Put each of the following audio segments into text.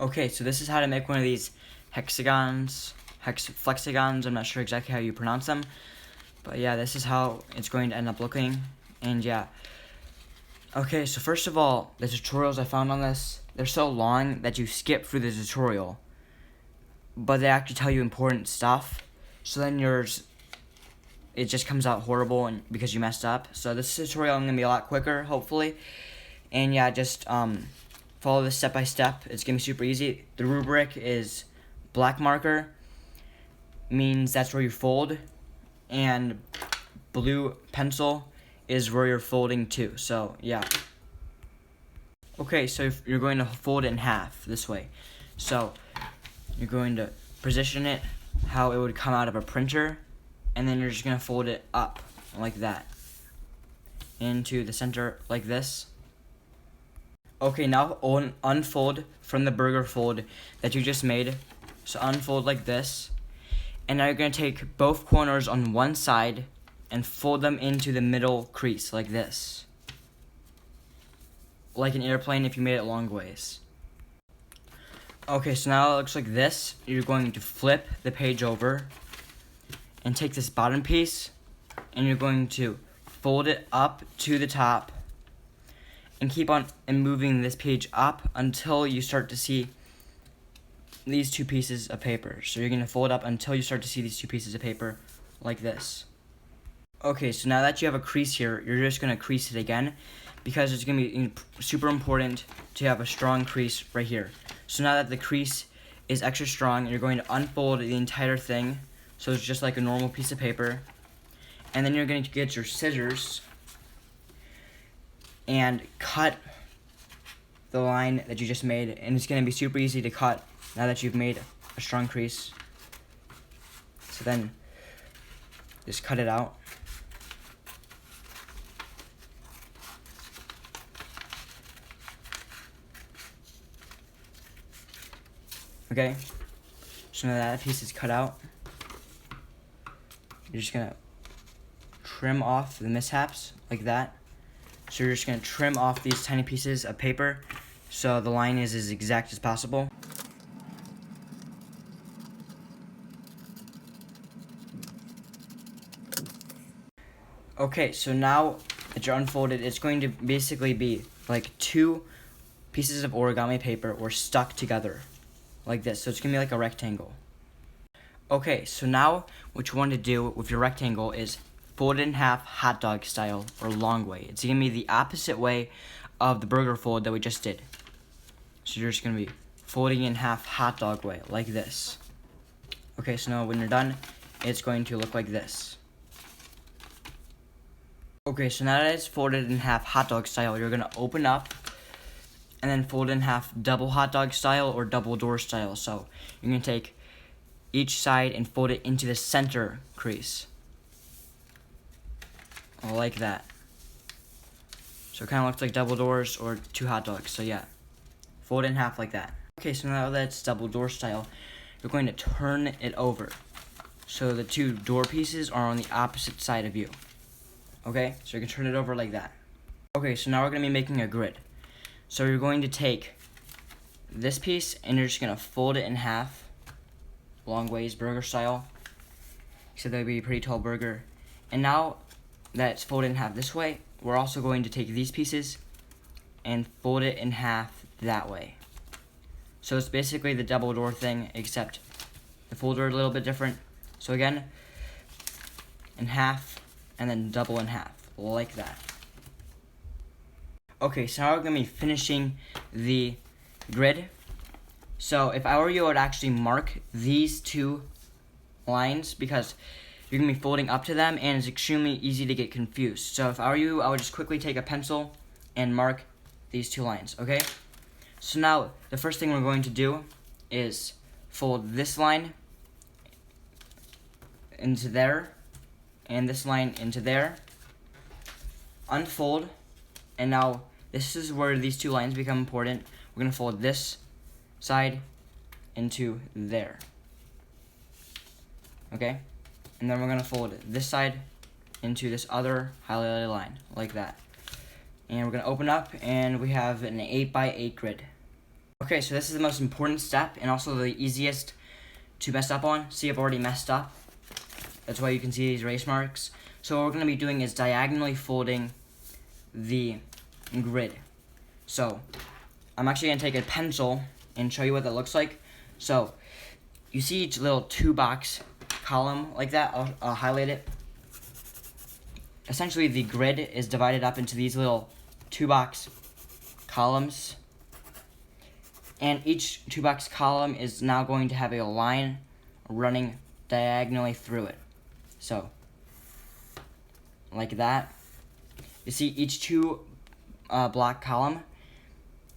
Okay, so this is how to make one of these hexagons, hexaflexagons, I'm not sure exactly how you pronounce them. But yeah, this is how it's going to end up looking, and yeah. Okay, so first of all, the tutorials I found on this, they're so long that you skip through the tutorial. But they actually tell you important stuff, so then it just comes out horrible and because you messed up. So this tutorial I'm going to be a lot quicker, hopefully. And yeah, just follow this step by step. It's going to be super easy. The rubric is black marker, means that's where you fold, and blue pencil is where you're folding to. So yeah. Okay, so you're going to fold it in half this way. So you're going to position it how it would come out of a printer, and then you're just going to fold it up like that into the center like this. Okay, now unfold from the burger fold that you just made. So unfold like this, and now you're going to take both corners on one side and fold them into the middle crease like this, like an airplane if you made it long ways. Okay, so now it looks like this. You're going to flip the page over and take this bottom piece, and you're going to fold it up to the top and keep on moving this page up until you start to see these two pieces of paper. So you're going to fold up until you start to see these two pieces of paper like this. Okay, so now that you have a crease here, you're just going to crease it again because it's going to be super important to have a strong crease right here. So now that the crease is extra strong, you're going to unfold the entire thing so it's just like a normal piece of paper. And then you're going to get your scissors and cut the line that you just made, and it's going to be super easy to cut now that you've made a strong crease. So then just cut it out. Okay, so now that piece is cut out, you're just going to trim off the mishaps like that. So you're just going to trim off these tiny pieces of paper so the line is as exact as possible. Okay, so now that you're unfolded, it's going to basically be like two pieces of origami paper or stuck together like this. So it's going to be like a rectangle. Okay, so now what you want to do with your rectangle is fold it in half hot dog style or long way. It's going to be the opposite way of the burger fold that we just did. So you're just going to be folding in half hot dog way like this. Okay, so now when you're done, it's going to look like this. Okay, so now that it's folded in half hot dog style, you're going to open up and then fold in half double hot dog style or double door style. So you're going to take each side and fold it into the center crease. Like that. So it kind of looks like double doors or two hot dogs. So yeah, fold it in half like that. Okay, so now that it's double door style, you're going to turn it over so the two door pieces are on the opposite side of you. Okay, so you can turn it over like that. Okay, so now we're going to be making a grid. So you're going to take this piece and you're just going to fold it in half, long ways, burger style. So that would be a pretty tall burger. And now that it's folded in half this way, we're also going to take these pieces and fold it in half that way. So it's basically the double door thing, except the folder a little bit different. So again, in half, and then double in half, like that. Okay, so now we're going to be finishing the grid. So if I were you, I would actually mark these two lines because you're going to be folding up to them and it's extremely easy to get confused. So if I were you, I would just quickly take a pencil and mark these two lines, okay? So now the first thing we're going to do is fold this line into there and this line into there. Unfold, and now this is where these two lines become important. We're going to fold this side into there. Okay? And then we're going to fold this side into this other highlighted line, like that. And we're going to open up, and we have an 8x8 grid. Okay, so this is the most important step and also the easiest to mess up on. See, I've already messed up. That's why you can see these erase marks. So what we're going to be doing is diagonally folding the grid. So I'm actually going to take a pencil and show you what that looks like. So you see each little 2-box column like that. I'll highlight it. Essentially, the grid is divided up into these little 2-box columns. And each 2-box column is now going to have a line running diagonally through it. So, like that. You see each 2-block column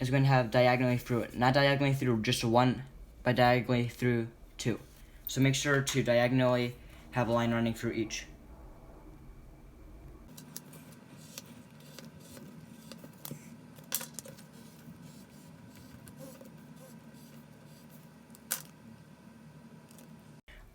is going to have diagonally through it. Not diagonally through just one, but diagonally through 2. So make sure to diagonally have a line running through each.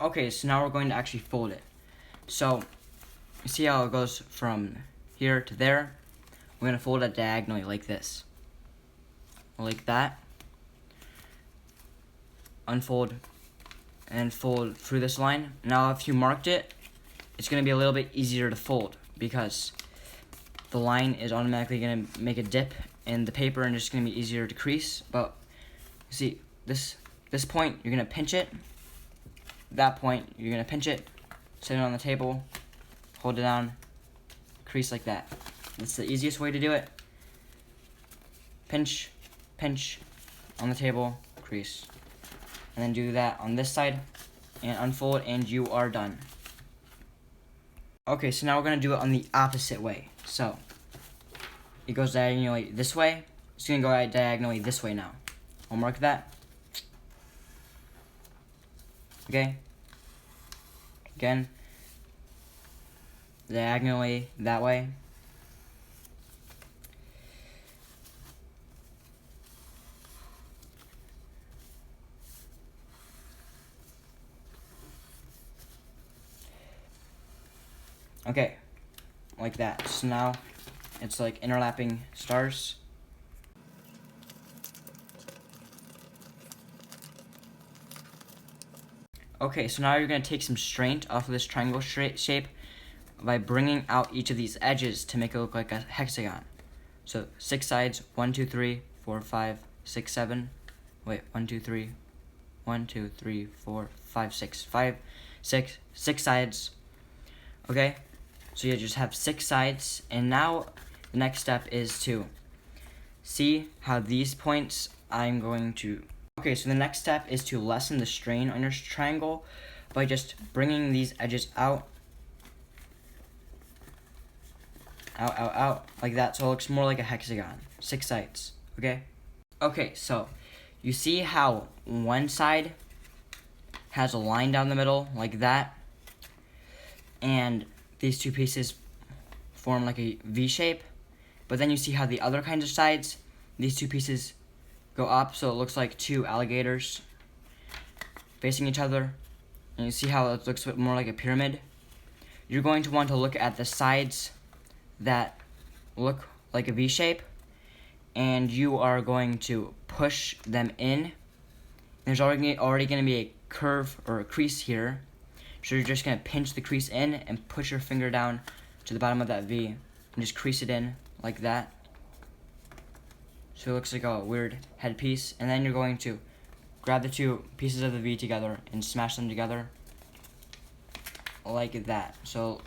Okay, so now we're going to actually fold it. So, you see how it goes from here to there? We're going to fold it diagonally like this. Like that. Unfold and fold through this line. Now if you marked it, it's going to be a little bit easier to fold because the line is automatically going to make a dip in the paper and it's just going to be easier to crease. But you see, this point, you're going to pinch it. That point, you're going to pinch it, set it on the table, hold it down, crease like that. That's the easiest way to do it. Pinch, pinch, on the table, crease. And then do that on this side, and unfold, and you are done. Okay, so now we're going to do it on the opposite way. So, it goes diagonally this way. It's going to go diagonally this way now. I'll mark that. Okay. Again, diagonally that way. Okay, like that. So now it's like interlapping stars. Okay, so now you're going to take some strength off of this triangle shape by bringing out each of these edges to make it look like a hexagon. So 6 sides, 1, 2, 3, 4, 5, 6, 7. Wait, 1, 2, 3, 1, 2, 3, 4, 5, 6. 6 sides. Okay, so you just have 6 sides, and now the next step is to see how these points I'm going to... Okay, so the next step is to lessen the strain on your triangle by just bringing these edges out, like that, so it looks more like a hexagon. 6 sides, okay? Okay, so you see how one side has a line down the middle, like that, and these two pieces form like a V shape, but then you see how the other kinds of sides, these two pieces go up, so it looks like 2 alligators facing each other, and you see how it looks more like a pyramid. You're going to want to look at the sides that look like a V shape, and you are going to push them in. There's already going to be a curve or a crease here, so you're just going to pinch the crease in and push your finger down to the bottom of that V and just crease it in like that. So it looks like a weird headpiece. And then you're going to grab the 2 pieces of the V together and smash them together like that. So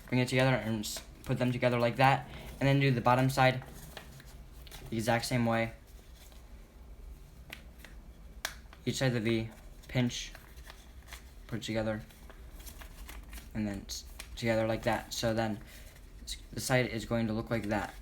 bring it together and put them together like that. And then do the bottom side the exact same way. Each side of the V, pinch, put it together, and then together like that. So then the side is going to look like that.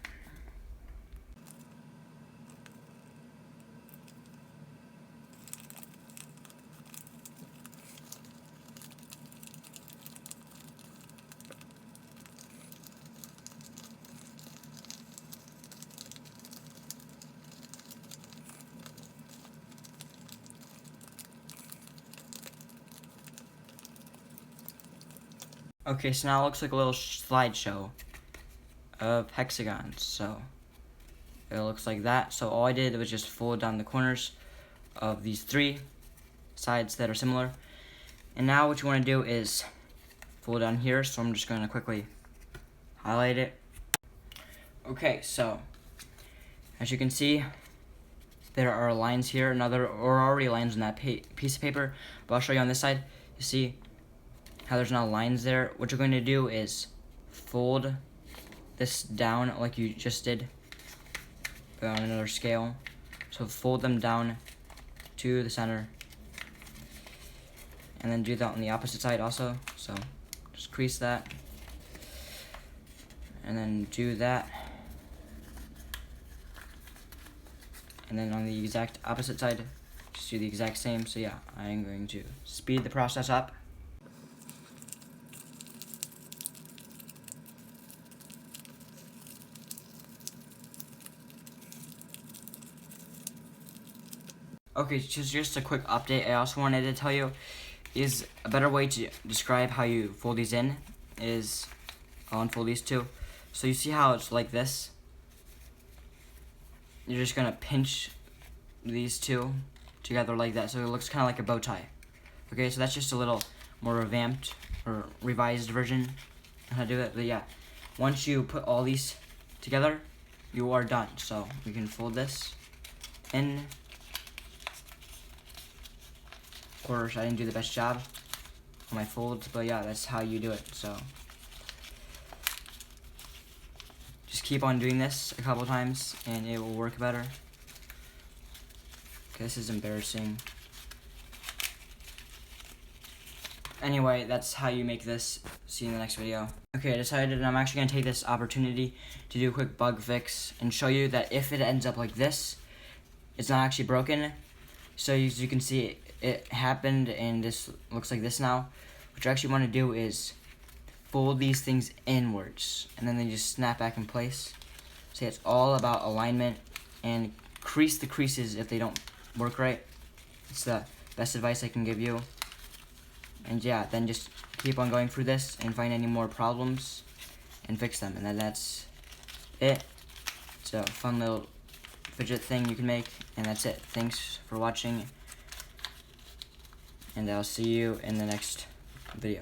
Okay, so now it looks like a little slideshow of hexagons. So it looks like that. So all I did was just fold down the corners of these 3 sides that are similar. And now what you want to do is fold down here, so I'm just going to quickly highlight it. Okay, so as you can see, there are lines here, already lines on that piece of paper, but I'll show you on this side. You see how there's no lines there? What you're going to do is fold this down like you just did, but on another scale. So fold them down to the center, and then do that on the opposite side also. So just crease that, and then do that, and then on the exact opposite side, just do the exact same. So yeah, I'm going to speed the process up. Okay, just a quick update I also wanted to tell you is a better way to describe how you fold these in is, I'll unfold these 2. So you see how it's like this? You're just gonna pinch these 2 together like that, so it looks kind of like a bow tie. Okay, so that's just a little more revamped or revised version of how to do it. But yeah, once you put all these together, you are done. So we can fold this in. Of course, I didn't do the best job on my folds, but yeah, that's how you do it. So just keep on doing this a couple times and it will work better. Okay, this is embarrassing. Anyway, that's how you make this. See you in the next video. Okay, I decided I'm actually going to take this opportunity to do a quick bug fix and show you that if it ends up like this, it's not actually broken. So as you can see, it happened and this looks like this now. What you actually want to do is fold these things inwards and then they just snap back in place. So it's all about alignment, and crease the creases if they don't work right. It's the best advice I can give you. And yeah, then just keep on going through this and find any more problems and fix them, and then that's it. It's a fun little fidget thing you can make, and that's it. Thanks for watching, and I'll see you in the next video.